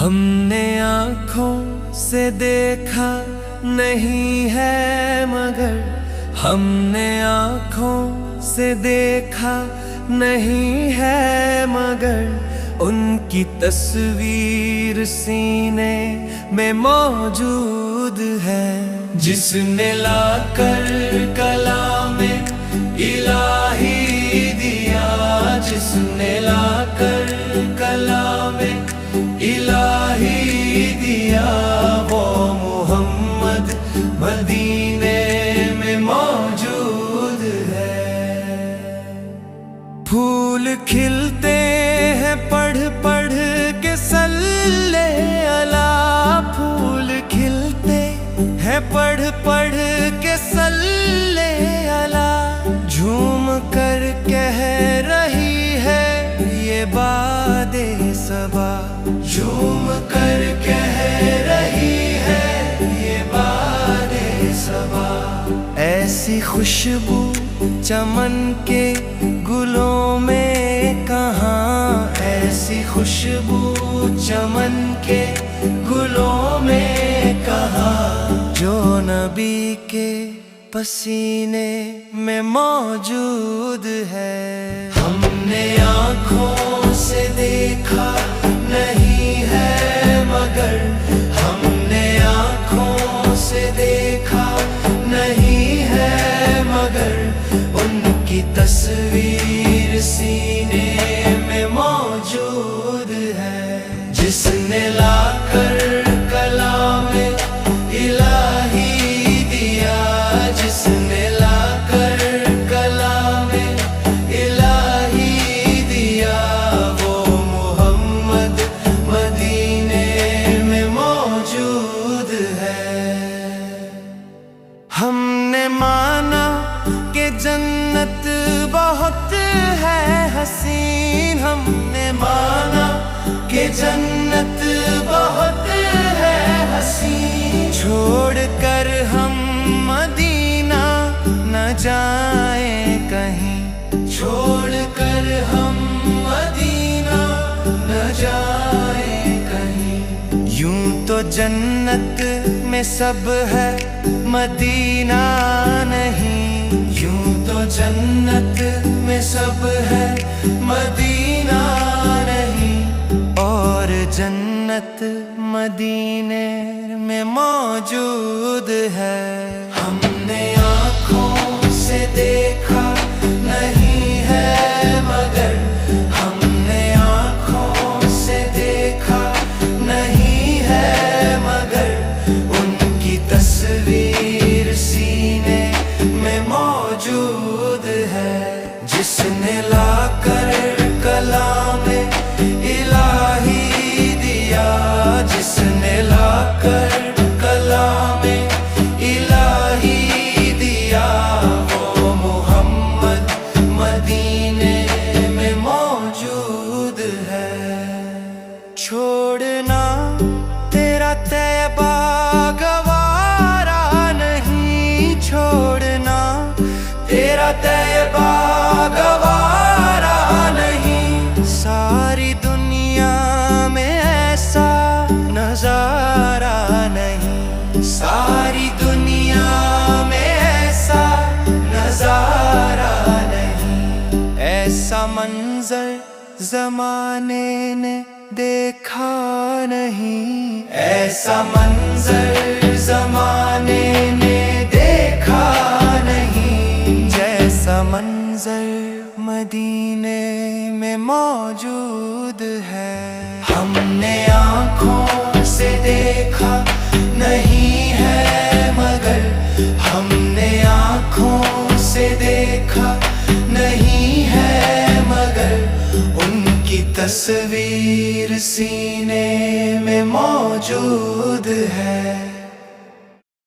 हमने आँखों से देखा नहीं है मगर, हमने आँखों से देखा नहीं है मगर, उनकी तस्वीर सीने में मौजूद है। जिसने लाकर कलामे इलाही दिया, जिसने लाकर कलामे इलाही दिया, वो मोहम्मद मदीने में मौजूद है। फूल खिलते हैं पढ़ पढ़ के सल्ले अला, फूल खिलते हैं पढ़ पढ़ के सल्ले अला, झूम कर कह रही है ये बादे सबा, झूम कर कह रही है ये बादे सबा। ऐसी खुशबू चमन के गुलों में कहाँ, ऐसी खुशबू चमन के गुलों में कहाँ, जो नबी के पसीने में मौजूद है। हमने आँखों से देखा नहीं है मगर, हमने आँखों से देखा नहीं है मगर, उनकी तस्वीर सीने में मौजूद है। जिसने लाकर कलामे इलाही दिया, जिसने लाकर कलामे इलाही दिया, वो मोहम्मद मदीने में मौजूद है। हमने माना कि जन्नत बहुत है हसीन, हमने माना कि जन्नत बहुत है हसीन, छोड़ कर हम मदीना न जाए कहीं, छोड़ कर हम मदीना न जाए कहीं। यूं तो जन्नत में सब है मदीना नहीं, यूं तो जन्नत में सब है मदीना नहीं, और जन्नत मदीने में मौजूद है। हमने आँखों से देखा नहीं है मगर, हमने आँखों से देखा नहीं है मगर, उनकी तस्वीर सीने में मौजूद है। जिसने लाकर कलामे इलाही दिया, जिसने लाकर कलामे इलाही दिया, वो मोहम्मद मदीने में मौजूद है। छोड़ना तेरा तैबा गवारा नहीं, छोड़ना तेरा तैबा गवारा नहीं, सारी दुनिया में ऐसा नजारा नहीं, सारी दुनिया में ऐसा नजारा नहीं। ऐसा मंजर जमाने ने देखा नहीं, ऐसा मंजर जमाने ने देखा नहीं, जैसा मंजर मदीने में मौजूद है। हमने आँखों से देखा नहीं है मगर, हमने आँखों से देखा नहीं है मगर, उनकी तस्वीर सीने में मौजूद है।